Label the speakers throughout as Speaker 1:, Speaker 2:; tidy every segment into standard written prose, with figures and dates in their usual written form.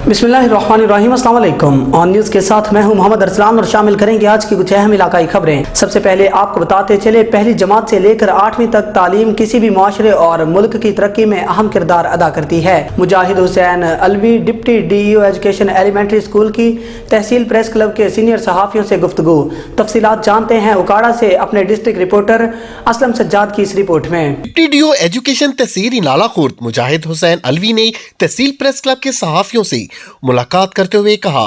Speaker 1: बिस्मिल्लाहिर्रहमानिर्रहीम, अस्सलाम वालेकुम। ऑन न्यूज़ के साथ मैं हूं मोहम्मद अरसलान और शामिल करेंगे आज की कुछ अहम इलाकाई खबरें। सबसे पहले आपको बताते चले, पहली जमात से लेकर 8वीं तक तालीम किसी भी माशरे और मुल्क की तरक्की में अहम किरदार अदा करती है। Mujahid Hussain Alvi, deputy DEO education elementary school की तहसील प्रेस क्लब के सीनियर सहाफ़ियों से गुफ्तगू। तफसीलात जानते हैं उकाड़ा से अपने डिस्ट्रिक्ट रिपोर्टर असलम सज्जाद की इस रिपोर्ट में।
Speaker 2: डिप्टी DEO एजुकेशन तहसील नाला खुर्द मुजाहिद हुसैन अलवी ने तहसील प्रेस क्लब के सहाफ़ियों से मुलाकात करते हुए कहा,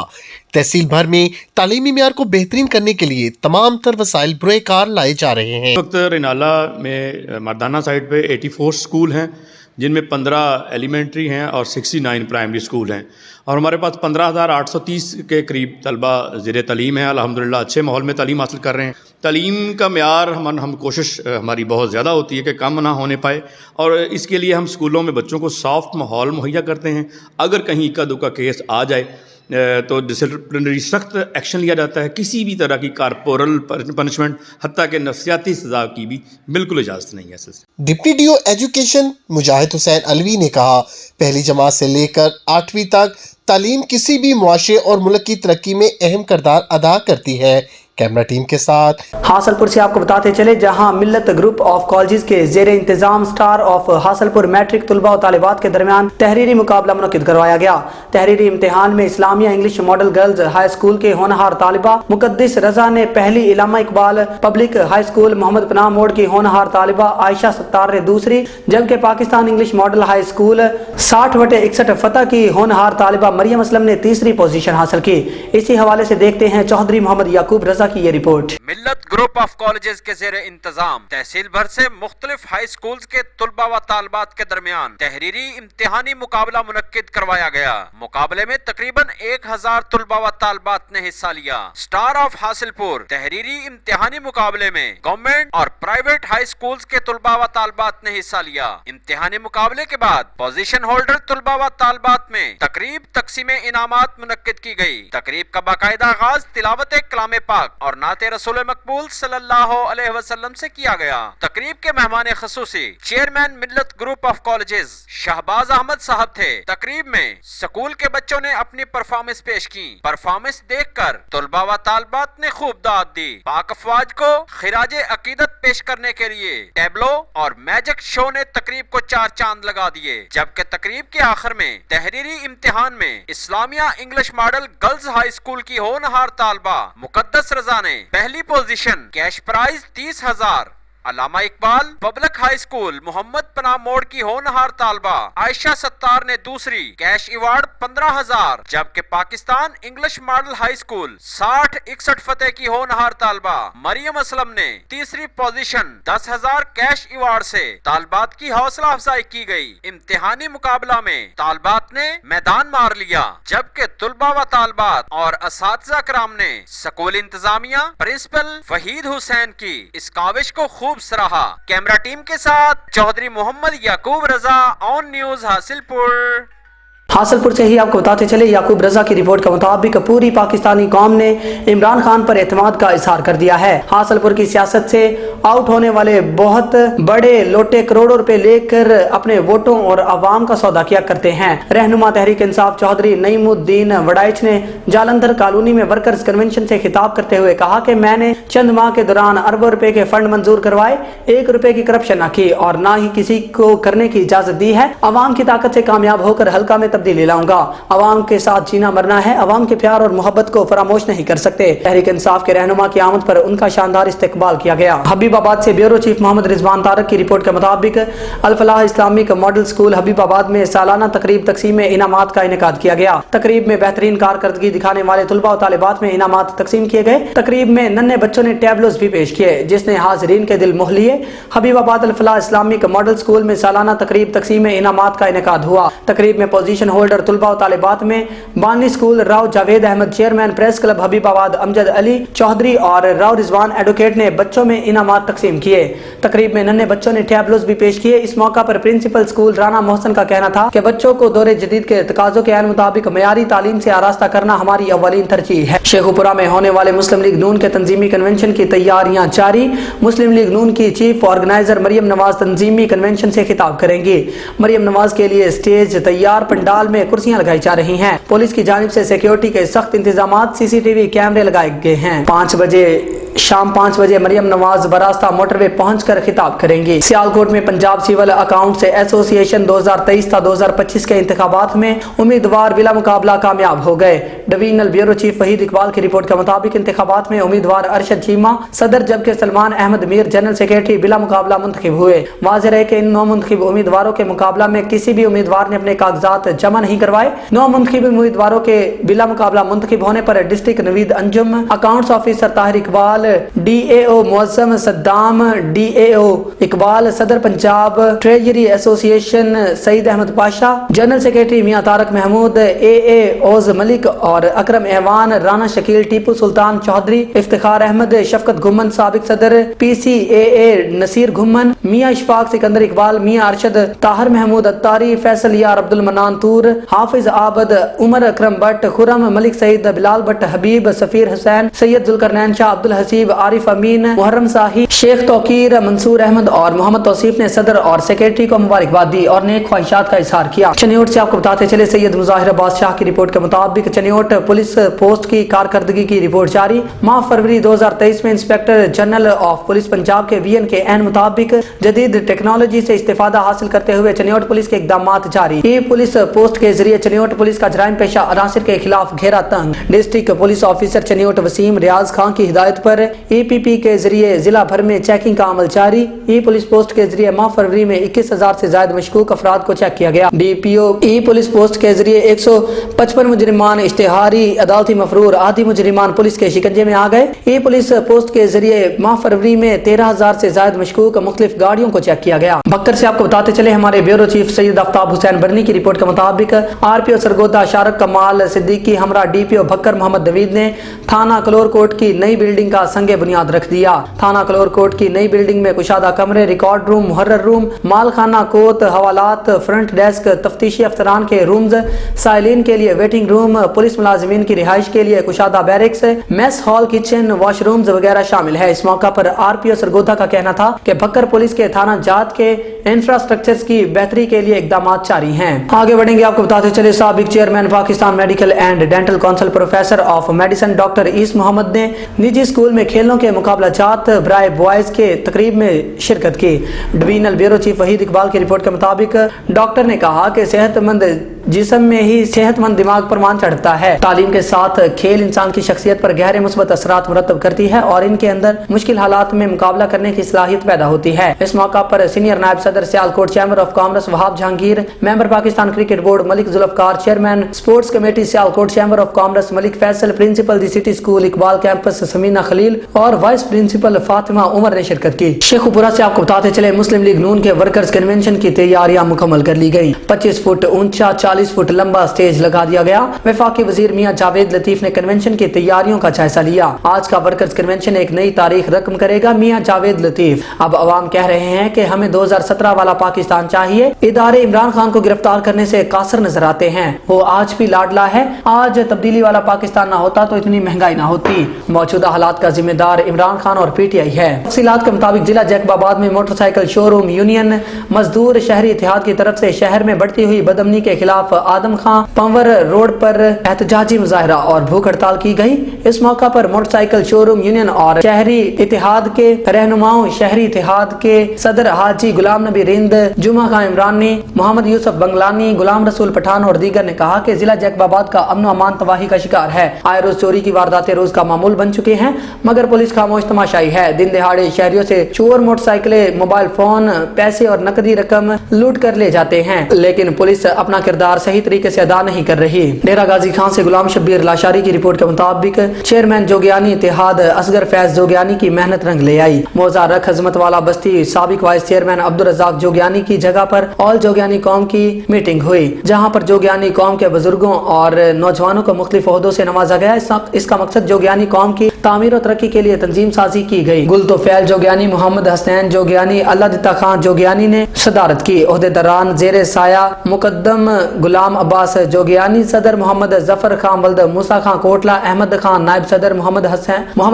Speaker 2: तहसील भर में तालीमी मेयार को बेहतरीन करने के लिए तमाम तर वसाइल बुरे कार लाए जा रहे हैं।
Speaker 3: वक्त रिनाला में मर्दाना साइड पे 84 स्कूल हैं, जिनमें 15 एलिमेंट्री हैं और 69 प्राइमरी स्कूल हैं, और हमारे पास 15,830 के करीब तलबा ज़ेर तालीम हैं। अल्हम्दुलिल्लाह अच्छे माहौल में तालीम हासिल कर रहे हैं। तालीम का मेयार हम कोशिश हमारी बहुत ज़्यादा होती है कि कम ना होने पाए, और इसके लिए हम स्कूलों में बच्चों को सॉफ्ट माहौल मुहैया करते हैं। अगर कहीं इक्का दुक्का केस आ जाए तो डिसिप्लिनरी सख्त एक्शन लिया जाता है। किसी भी तरह की कारपोरल पनिशमेंट, हत्ता के नफ्सियाती सज़ा की भी बिल्कुल इजाज़त नहीं है।
Speaker 2: डिप्टी DEO एजुकेशन मुजाहिद हुसैन अलवी ने कहा, पहली जमात से लेकर 8वीं तक तालीम किसी भी मुआशरे और मुल्क की तरक्की में अहम किरदार अदा करती है। कैमरा टीम के साथ
Speaker 1: हासलपुर से आपको बताते चले, जहां मिल्लत ग्रुप ऑफ कॉलेजेस के जेर इंतजाम स्टार ऑफ हासलपुर मैट्रिक तलबा और तालिबात के दरमियान तहरीरी मुकाबला मुनक्किद करवाया गया। तहरीरी इम्तिहान में Islamia English model girls high school के होनहार तालिबा मुकद्दिस रजा ने पहली, Allama Iqbal public high school Muhammad Panah Mor की होनहार तालिबा आयशा सत्तार ने दूसरी, जबकि Pakistan English model high school 60/61 फतह की होनहार तालिबा मरियम असलम ने तीसरी पोजीशन हासिल की। इसी हवाले से देखते हैं चौधरी मोहम्मद याकूब रजा की ये report.
Speaker 4: Millat group of colleges के जेर इंतजाम तहसील भर से मुख्तलिफ हाई स्कूल्स के तुलबा व तालबात के दरमियान तहरीरी इम्तिहानी मुकाबला मुनक्किद करवाया गया। मुकाबले में तकरीबन 1000 तुलबा व तालबात ने हिस्सा लिया। स्टार ऑफ हासिलपुर तहरीरी इम्तिहानी मुकाबले में गवर्नमेंट और प्राइवेट हाई स्कूल्स के तुलबा व तालबात ने हिस्सा लिया। इम्तिहानी मुकाबले के बाद पोजीशन होल्डर तुलबा व तालबात में तकरीब तकसीम इनामात मुनक्किद की गई। तकरीब का बाकायदा आगाज तिलावत कलाम पाक और नाते रसूल मकबूल सल्लल्लाहु अलैहि वसल्लम से किया गया। तकरीब के मेहमान खसूसी chairman Millat group of colleges Shahbaz Ahmad sahab थे। तकरीब में स्कूल के बच्चों ने अपनी परफॉर्मेंस पेश की। परफॉर्मेंस देखकर तुलबा व तालबात ने खूब दाद दी। पाक अफवाज को खिराजे अकीदत पेश करने के लिए टैबलो और मैजिक शो ने तकरीब को 4 चांद लगा दिए। जबकि तकरीब के आखिर में तहरीरी इम्तिहान में Islamia English model girls high school की होनहार तालबा मुकद्दस रजा ने पहली position, cash prize 30,000, Allama Iqbal public high school Muhammad Panah Mor की होनहार तालबा आयशा सत्तार ने दूसरी, कैश अवार्ड 15,000, जबकि Pakistan English model high school 60/61 फतेह की होनहार तालबा मरियम असलम ने तीसरी पोजीशन 10,000 कैश अवार्ड से तालबात की हौसला अफजाई की गई। इम्तिहानी मुकाबला में तालबात ने मैदान मार लिया, जबकि तुलबा व तालबात और असातिज़ा कराम ने स्कूल इंतजामिया प्रिंसिपल वहीद हुसैन की इस काविश को खूब सराहा। कैमरा टीम के साथ चौधरी मोहम्मद याकूब रजा, ऑन न्यूज हासिलपुर।
Speaker 1: हासिलपुर से ही आपको बताते चले, याकूब रजा की रिपोर्ट के मुताबिक पूरी पाकिस्तानी कौम ने इमरान खान पर एतमाद का इजहार कर दिया है। हासिलपुर की सियासत से आउट होने वाले बहुत बड़े लोटे करोड़ों रुपए लेकर अपने वोटों और आवाम का सौदा किया करते हैं। रहनुमा तहरीक इंसाफ चौधरी नईमुद्दीन वड़ाइच ने जालंधर कॉलोनी में वर्कर्स कन्वेंशन से खिताब करते हुए कहा कि मैंने चंद माह के दौरान अरबों रुपए के फंड मंजूर करवाए, 1 रुपए की करप्शन न की और ना ही किसी को करने की इजाजत दी है। अवाम की ताकत से कामयाब होकर हल्का में तब्दीली लाऊंगा। अवाम के साथ जीना मरना है, अवाम के प्यार और मोहब्बत को फरामोश नहीं कर सकते। तहरीक इंसाफ के रहनुमा की आमद पर उनका शानदार इस्तकबाल किया गया। हबीबाबाद से ब्यूरो चीफ मोहम्मद रिजवान तारक की रिपोर्ट के मुताबिक Al Falah Islamic model school Habibabad में सालाना तकरीब तकसीम इनामात का इनेकाद किया गया। तकरीब में बेहतरीन कारकर्दगी दिखाने वाले तुलबा और तालिबात में इनामात तकसीम किए गए। तकरीब में नन्हे बच्चों ने टैबलोस भी पेश किए, जिसने हाजरीन के दिल मोह लिए। Habibabad Al Falah Islamic model school में सालाना तकरीब तकसीम इनामात का इनेकाद हुआ। तकरीब में पोजीशन होल्डर तुलबा और तालिबात में बानी school Rao Javed Ahmed, chairman press club Habibabad Amjad Ali Chaudhry और राव रिजवान एडवोकेट ने बच्चों में इनामात तकसीम किए। तकरीब में नन्हे बच्चों ने टैबलोस भी पेश किए। इस मौका पर प्रिंसिपल स्कूल राना मोहसन का कहना था कि बच्चों को दौरे जदीद के तकाजों के मुताबिक मयारी तालीम से आरास्ता करना हमारी अव्वलीन तरजीह है। शेखुपुरा में होने वाले मुस्लिम लीग नून के तंजीमी कन्वेंशन की तैयारियां जारी। मुस्लिम लीग नून की चीफ ऑर्गेनाइजर मरियम नवाज तंजीमी कन्वेंशन से खिताब करेंगी। मरियम नवाज के लिए स्टेज तैयार, पंडाल पंडाल में कुर्सियां लगाई जा रही हैं। पुलिस की जानिब से सिक्योरिटी के सख्त इंतजाम, CCTV कैमरे लगाए गए हैं। शाम 5 बजे मरियम नवाज बरास्ता मोटरवे पहुंचकर खिताब करेंगी। सियालकोट में पंजाब सिविल अकाउंट्स एसोसिएशन 2023 था 2025 के इंतखाबात में उम्मीदवार बिला मुकाबला कामयाब हो गए। Divisional bureau chief Waheed Iqbal की रिपोर्ट के मुताबिक इंतखाबात में उम्मीदवार अरशद चीमा सदर जबकि सलमान अहमद मीर जनरल सेक्रेटरी बिला मुकाबला मुंतखब हुए। वाज़ेह है कि इन 9 मुंतखब उम्मीदवारों के मुकाबला में किसी भी उम्मीदवार ने अपने कागजात जमा नहीं करवाए। 9 मुंतखब उम्मीदवारों के बिला मुकाबला मुंतखब होने पर district Naveed Anjum, accounts officer Tahir Iqbal, DAO Muazzam Saddam, DAO Iqbal, सदर Punjab treasury association Saeed Ahmed Pasha, general secretary Mian Tariq Mehmood, AA ओज मलिक और अकरम एवान, राना शकील, टीपू सुल्तान चौधरी, इफ्तिखार अहमद, शफकत घुमन साबिक सदर, PCAA नसीर घुमन, मियां इशफाक सिकंदर इकबाल, मियां अरशद, ताहर महमूद अत्तारी, फैसल यार अब्दुल मनान तूर, हाफिज आबद, उमर अकरम भट्ट, खुरम मलिक सईद, बिलाल भट्ट हबीब, सफीर हुसैन, सैयद जुल्करनैन शाह, अब्दुल हसीब, आरिफ अमीन, मुहर्रम साही, शेख तौकीर, मंसूर अहमद और मोहम्मद तौसीफ ने सदर और सेक्रेटरी को मुबारकबाद दी और नेक ख्वाहिशात का इजहार किया। चनियोट से आपको बताते चले सैयद मुजाहिर अब्बास शाह की रिपोर्ट के मुताबिक चनियोट पुलिस पोस्ट की कारकर्दगी की रिपोर्ट जारी। माह फरवरी 2023 में inspector general of police Punjab के VN के एन मुताबिक जदीद टेक्नोलॉजी से इस्तेफादा हासिल करते हुए चनियोट पुलिस के इकदाम जारी। ई पुलिस पोस्ट के जरिए चनियोट पुलिस का जराइम पेशा अनासिर के खिलाफ घेरा तंग। District police officer Chiniot Waseem Riaz Khan की हिदायत पर EPP के जरिए जिला भर में चेकिंग का अमल जारी। ई पुलिस पोस्ट के जरिए माह फरवरी में 21,000 से ज्यादा मशकूक अफराद को चेक किया गया। DPO ई पुलिस पोस्ट के जरिए 155 मुजरिमान इश्तिहारी अदालती मफरूर आदि मुजरिमान पुलिस के शिकंजे में आ गए। ई पुलिस पोस्ट के जरिए माह फरवरी में 13,000 से ज्यादा मशकूक मुख्तलिफ गाड़ियों को चेक किया गया। बक्कर से आपको बताते चले हमारे ब्यूरो चीफ सैयद आफ्ताब हुसैन बरनी की रिपोर्ट के मुताबिक RPO सरगोदा शारक कमाल सिद्दीकी हमरा DPO बक्कर मोहम्मद नवीद ने थाना कलोरकोट की नई बिल्डिंग का संगे बुनियाद रख दिया। थाना कलोरकोट की नई बिल्डिंग में कुशादा कमरे, रिकॉर्ड रूम, मुहर्रर रूम, मालखाना कोत, हवालात, फ्रंट डेस्क, तफ्तीशी अफसरान के रूम्स, साइलिन के लिए वेटिंग रूम, पुलिस मुलाजिमीन की रिहाइश के लिए कुशादा barracks, mess hall, kitchen, washrooms वगैरह शामिल है। इस मौका पर RPO सरगोदा का कहना था कि बक्कर पुलिस के थाना जात के इंफ्रास्ट्रक्चर की बेहतरी के लिए इकदाम जारी हैं। आगे बढ़ेंगे आपको बताते चले साबिक chairman Pakistan medical and dental council professor of medicine doctor ईस मोहम्मद ने निजी स्कूल में खेलों के मुकाबला जात ब्राय बॉयज के तकरीब में शिरकत की। Divisional bureau chief Waheed Iqbal की रिपोर्ट के मुताबिक डॉक्टर ने कहा कि सेहतमंद जिस्म में ही सेहतमंद दिमाग पर मान चढ़ता है। तालीम के साथ खेल इंसान की शख्सियत पर गहरे मुस्बत असरात मुरतब करती है और इनके अंदर मुश्किल हालात में मुकाबला करने की सलाहियत पैदा होती है। इस मौका पर सीनियर नायब सदर Sialkot chamber of commerce Wahab Jahangir, member Pakistan cricket board Malik Zulfiqar, chairman sports committee Sialkot chamber of commerce Malik Faisal, principal the City School Iqbal campus Samina Khalil और वाइस प्रिंसिपल फातिमा उमर ने शिरकत की। शेखुपुरा से आपको बताते चले मुस्लिम लीग नून के वर्कर्स कन्वेंशन की तैयारियां मुकम्मल कर ली गयी। 25 फुट ऊंचा 40 फुट लंबा स्टेज लगा दिया गया। वफाकी वजीर मियां जावेद लतीफ ने कन्वेंशन की तैयारियों का जायजा लिया। आज का वर्कर्स कन्वेंशन एक नई तारीख रकम करेगा। मियां जावेद लतीफ, अब अवाम कह रहे हैं कि हमें 2017 वाला पाकिस्तान चाहिए। इदारे इमरान खान को गिरफ्तार करने से कासर नजर आते हैं। वो आज भी लाडला है। आज तब्दीली वाला पाकिस्तान ना होता तो इतनी महंगाई ना होती। मौजूदा हालात का जिम्मेदार इमरान खान और PTI है। तफसीलात के मुताबिक जिला जैकबाबाद में मोटरसाइकिल शोरूम यूनियन मजदूर शहरी इत्तेहाद की तरफ से शहर में बढ़ती हुई बदअमनी के खिलाफ आदम खां पंवर रोड पर एहतजाजी मुजाहरा और भूख हड़ताल की गई। इस मौका पर मोटरसाइकिल शोरूम यूनियन और शहरी इत्तेहाद के रहनुमाओं, शहरी इत्तेहाद के सदर हाजी गुलाम नबी रिंद, जुमा खां इमरानी, मोहम्मद यूसुफ बंगलानी, गुलाम रसूल पठान और दीगर ने कहा कि जिला जैकबाबाद का अमन अमान तबाही का शिकार है। आए रोज चोरी की वारदातें रोज का मामूल बन चुके हैं, मगर पुलिस खामोश तमाशाई है। दिन दिहाड़े शहरियों से चोर मोटरसाइकिलें, मोबाइल फोन, पैसे और नकदी रकम लूट कर ले जाते हैं, लेकिन पुलिस अपना किरदार सही तरीके से अदा नहीं कर रही। डेरा गाजी खान से गुलाम शब्बीर लाशारी की रिपोर्ट के मुताबिक चेयरमैन जोगियानी इत्तेहाद असगर फैज जोगियानी की मेहनत रंग ले आई। मौजा रख हजमत वाला बस्ती साबिक वाइस चेयरमैन अब्दुल रज़ाक जोगियानी की जगह पर ऑल जोगियानी कौम की मीटिंग हुई, जहां पर जोगियानी कौम के बुजुर्गों और नौजवानों को मुख्तलिफ ओहदों से नवाजा गया। इसका मकसद जोगियानी कौम की तामीर और तरक्की के लिए तंजीम साजी की गई। गुल तो फैल जोगियानी, मोहम्मद हसनैन जोगियानी, अल्लाह दिता खान जोगियानी ने सदारत की। ओहदेदारान जेर साया मुकद्दम गुलाम अब्बास जोगियानी, सदर मोहम्मद जफर खान वल्द मूसा खान कोटला, अहमद खान नायब सदर, मोहम्मद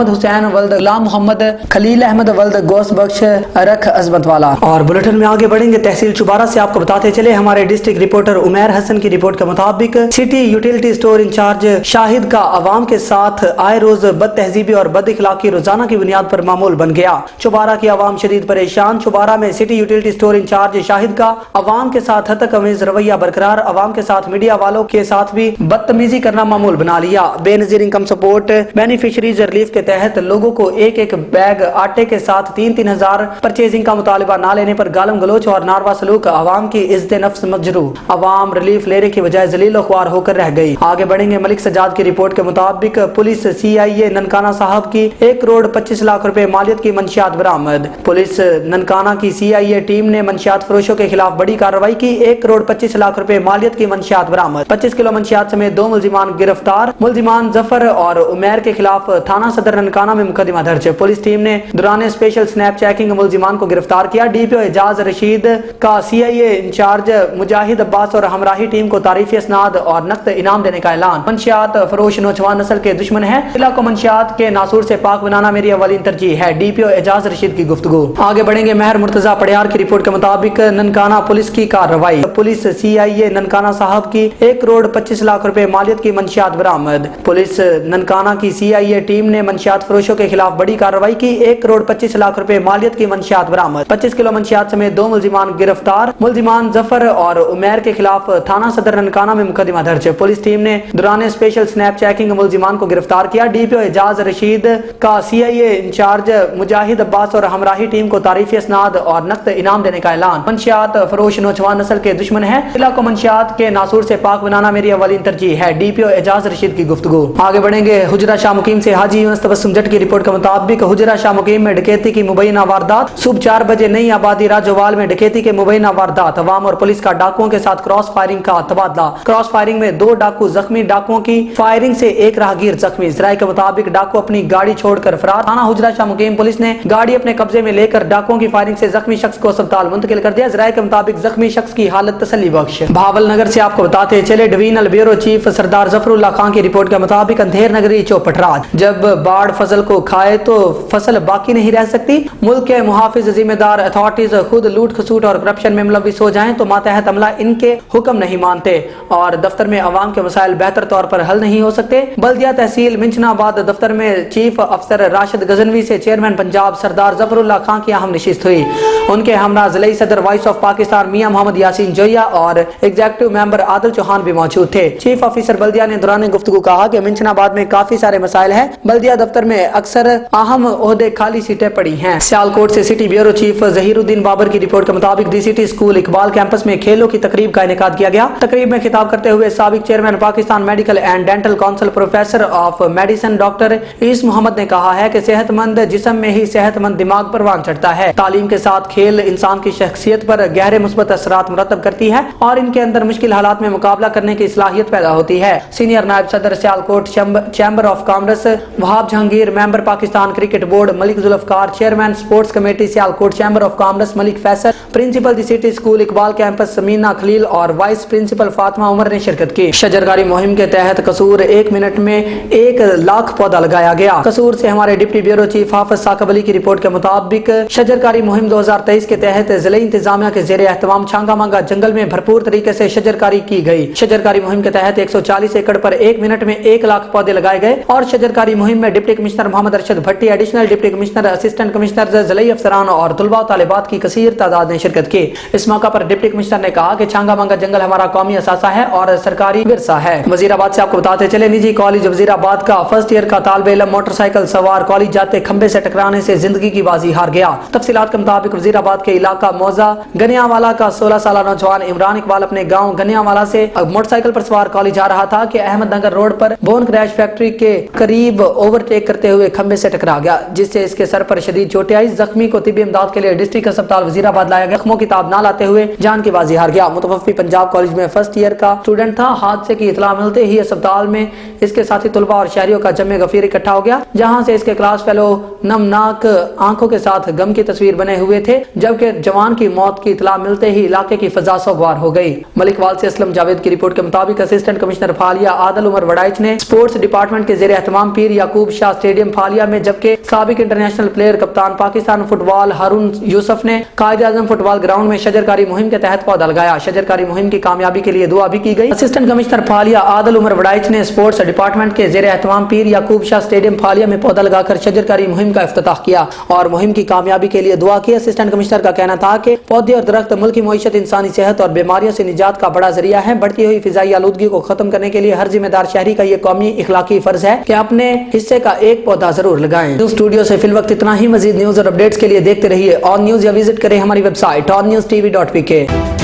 Speaker 1: हुसैन वल्द गुलाम मोहम्मद, खलील अहमद वल्द गोस बख्श रख अजमत वाला। और बुलेटिन में आगे बढ़ेंगे। तहसील चुबारा से आपको बताते चले, हमारे डिस्ट्रिक्ट रिपोर्टर उमैर हसन की रिपोर्ट के मुताबिक city utility store incharge Shahid का अवाम के साथ आए रोज बद तहजीबी और बद इखलाकी रोजाना की बुनियाद पर मामूल बन गया। चुबारा की आवाम शदीद परेशान। चुबारा में city utility store incharge Shahid का अवाम के साथ हद अमीज रवैया बरकरार, अवाम के साथ मीडिया वालों के साथ भी बदतमीजी करना मामूल बना लिया। Benazir income support beneficiaries relief के तहत लोगों को एक एक बैग आटे के साथ 3-3 हजार परचेजिंग का मुतालिबा न लेने पर गालम गलोच और नारवा सलूक अवाम की इज्जत नफ्स मजरू। अवाम रिलीफ लेने की बजाय जलील ख्वार होकर रह गई। आगे बढ़ेंगे। मलिक सजाद की रिपोर्ट के मुताबिक पुलिस CIA ननकाना साहब की 1 करोड़ 25 लाख रुपए मालियत की मंशियात बरामद। पुलिस ननकाना की CIA टीम ने मंशियात फरोशों के खिलाफ बड़ी कार्रवाई की। 1 करोड़ 25 लाख रुपए मालियत की मंशियात बरामद। 25 किलो मंशियात समेत 2 मुलजिमान गिरफ्तार। मुलजिमान जफर और उमैर के खिलाफ थाना सदर ननकाना में मुकदमा दर्ज। पुलिस टीम ने दौरान स्पेशल स्नैप चेकिंग मुलजिमान को गिरफ्तार किया। DPO एजाज रशीद का CIA इंचार्ज मुजाहिद अब्बास और हमराही टीम को तारीफी असनाद और नकद इनाम देने का ऐलान। मंशियात फरोश नौजवान नस्ल के दुश्मन है, जिला को मंशियात के नासूर से पाक बनाना मेरी अवलीन तरजीह है। DPO एजाज रशीद की गुफ्तगू। आगे बढ़ेंगे। महर मुर्तजा पड़ियार की रिपोर्ट के मुताबिक ननकाना पुलिस की कार्रवाई। पुलिस CIA ननकाना साहब की 1 करोड़ 25 लाख रुपए मालियत की मंशियात बरामद। पुलिस ननकाना की CIA टीम ने मंशियात फरोशों के खिलाफ बड़ी कार्रवाई की। 1 करोड़ 25 लाख रुपए मालियत की मंशियात बरामद। 25 किलो मंशियात समेत 2 मुलजिमान गिरफ्तार। मुलजिमान जफर और उमैर के खिलाफ थाना सदर ननकाना में मुकदमा दर्ज। पुलिस टीम ने दौरान स्पेशल स्नैप चेकिंग मुलजिमान को गिरफ्तार किया। DPO एजाज रशीद का CIA इंचार्ज मुजाहिद अब्बास और हमराही टीम को तारीफी असनाद और नकद इनाम देने का ऐलान। मंशियात फरोश नौजवान नस्ल के दुश्मन है, जिला को मंशियात के नासूर से पाक बनाना मेरी अवलीन तरजीह है। DPO एजाज रशीद की गुफ्तगू। आगे बढ़ेंगे। हुजरा शाह मुकीम से हाजी यूनुस तबस्सुम जट की रिपोर्ट के मुताबिक हुजरा शाह मुकीम में डकैती की मुबैना वारदात। सुबह 4 बजे नई आबादी राजोवाल में डकैती के मुबैना वारदात। अवाम और पुलिस का डाकुओं के साथ क्रॉस फायरिंग का तबादला। क्रॉस फायरिंग में 2 डाकू जख्मी। डाकुओं की फायरिंग से 1 राहगीर जख्मी। जराये के मुताबिक डाकू अपनी गाड़ी छोड़कर फरार। थाना हुजरा शाह मुकीम पुलिस ने गाड़ी अपने कब्जे में लेकर डाकुओं की फायरिंग से जख्मी शख्स को अस्पताल मुंतकिल कर दिया। जराये के मुताबिक जख्मी शख्स की हालत तसल्ली बख्श। भावल नगर से आपको बताते चले, डिवीजनल ब्यूरो चीफ सरदार जफरुल्लाह खान की रिपोर्ट के मुताबिक अंधेर नगरी चौपटराज, जब बाढ़ फसल को खाए तो फसल बाकी नहीं रह सकती। मुल्क के मुहाफिज जिम्मेदार अथॉरिटीज खुद लूट खसूट और करप्शन में मुलविस हो जाएं तो मातहत अमला इनके हुक्म नहीं मानते और दफ्तर में अवाम के मसाइल बेहतर तौर पर हल नहीं हो सकते। बल्दिया तहसील मिंचनाबाद दफ्तर में चीफ अफसर राशिद गजनवी से चेयरमैन पंजाब सरदार जफरुल्लाह खान की अहम नशिस्त हुई। उनके हमरा ज़िले सदर वॉइस ऑफ पाकिस्तान मियां मोहम्मद यासीन जोया और एग्जीक्यूटिव मेंबर आदिल चौहान भी मौजूद थे। चीफ ऑफिसर बल्दिया ने दौरान गुफ्तगू कहा कि मिंचनाबाद में काफी सारे मसाइल हैं। बल्दिया दफ्तर में अक्सर अहम ओहदे खाली सीटें पड़ी हैं। सियालकोट से city bureau chief Zahiruddin Babar की रिपोर्ट के मुताबिक DCT स्कूल इकबाल कैंपस में खेलों की तकरीब का इनेकाद किया गया। तकरीब में खिताब करते हुए साबिक chairman Pakistan medical and dental council professor of medicine doctor ईस मोहम्मद ने कहा है कि सेहतमंद जिस्म में ही सेहतमंद दिमाग परवान चढ़ता है। तालीम के साथ खेल इंसान की शख्सियत पर गहरे मुस्बत असरात मुरतब करती है और इनके अंदर मुश्किल हालात में मुकाबला करने की सलाहियत पैदा होती है। सीनियर नायब सदर Sialkot chamber of commerce Wahab Jahangir, member Pakistan cricket board Malik Zulfiqar, chairman sports committee Sialkot chamber of commerce Malik Faisal, principal DCT school Iqbal campus Samina Khalil और वाइस प्रिंसिपल फातिमा उमर ने शिरकत की। शजरकारी मुहिम के तहत कसूर 1 मिनट में 1 लाख पौधा लगाया गया। कसूर से हमारे डिप्टी ब्यूरो चीफ हाफिज साकिब अली की रिपोर्ट के मुताबिक शजरकारी मुहिम 2023 के तहत जिले इंतजामिया के जेर एहतमाम छांगा मांगा जंगल में भरपूर तरीके से शजरकारी की गई। शजरकारी मुहिम के तहत 140 एकड़ पर 1 मिनट में 1 लाख पौधे लगाए गए और शजरकारी मुहिम में deputy commissioner Muhammad Arshad Bhatti, additional deputy commissioner, assistant commissioner, जिले अफसरान और तुलबा और तालिबात की कसीर तादाद ने शिरकत की। इस मौका पर डिप्टी कमिश्नर ने कहा कि छांगा मांगा जंगल हमारा कौमी असासा है और सरकारी विरसा है। वजीराबाद से आपको बताते चले, निजी कॉलेज वजीराबाद का फर्स्ट ईयर का तालिब इल्म मोटरसाइकिल सवार कॉलेज जाते खंबे से टकराने से जिंदगी की बाजी हार गया। तफसीलात के मुताबिक वजीराबाद के इलाका मौजा गनियावाला का 16 साल नौजवान इमरान इकबाल अपने गाँव गनियावाला से मोटरसाइकिल पर सवार कॉलेज जा रहा था कि अहमदनगर रोड पर बोन क्रैश फैक्ट्री के करीब ओवरटेक करते हुए खंबे से टकरा गया, जिससे इसके सर पर शदीद चोटें आई। जख्मी को तिब्बी इमदाद के लिए डिस्ट्रिक्ट अस्पताल वजीराबाद लाया गया। जख्मों की ताब ना लाते हुए जान की बाजी हार गया। मुतवफ़्फ़ी पंजाब कॉलेज में फर्स्ट ईयर का स्टूडेंट था। हादसे की इतला मिलते ही अस्पताल में इसके साथी तुलबा और शहरियों का जमे गफीर इकट्ठा इकट्ठा हो गया, जहां से इसके क्लास फेलो नमनाक आंखों के साथ गम की तस्वीर बने हुए थे, जबकि जवान की मौत की इतला मिलते ही इलाके की फजा सोगवार हो गई। मलिक वाल से असलम जावेद की रिपोर्ट के मुताबिक असिस्टेंट कमिश्नर फालिया आदल उमर वड़ाइच ने स्पोर्ट्स डिपार्टमेंट के जेर एहतमाम पीर याकूब शाह स्टेडियम फालिया में, जबकि साबिक इंटरनेशनल प्लेयर कप्तान पाकिस्तान फुटबॉल हारून यूसुफ ने कायद आजम फुटबॉल ग्राउंड में शजरकारी मुहिम के तहत पौधा लगाया। शजरकारी मुहिम की कामयाबी के लिए दुआ भी की गई। असिस्टेंट कमिश्नर फालिया आदल उमर वड़ाइच ने स्पोर्ट्स डिपार्टमेंट के जेर एहतमाम पीर याकूब शाह स्टेडियम फालिया में पौधा लगाकर शजरकारी मुहिम का इफ्तिताह किया और मुहिम की कामयाबी के लिए दुआ की। असिस्टेंट कमिश्नर का कहना था कि पौधे और दरख्त मुल्क की मईशत, इंसानी सेहत और बीमारियों से निजात का बड़ा जरिया है। बढ़ती हुई फिजाई आलूदगी को खत्म करने के लिए हर जिम्मेदार शहरी का ये कौमी इखलाकी फर्ज है कि अपने हिस्से का एक पौधा जरूर लगाएं। न्यूज़ स्टूडियो से फिल वक्त इतना ही। मजीद न्यूज और अपडेट्स के लिए देखते रहिए ऑन न्यूज या विजिट करें हमारी वेबसाइट onNewsTV.pk।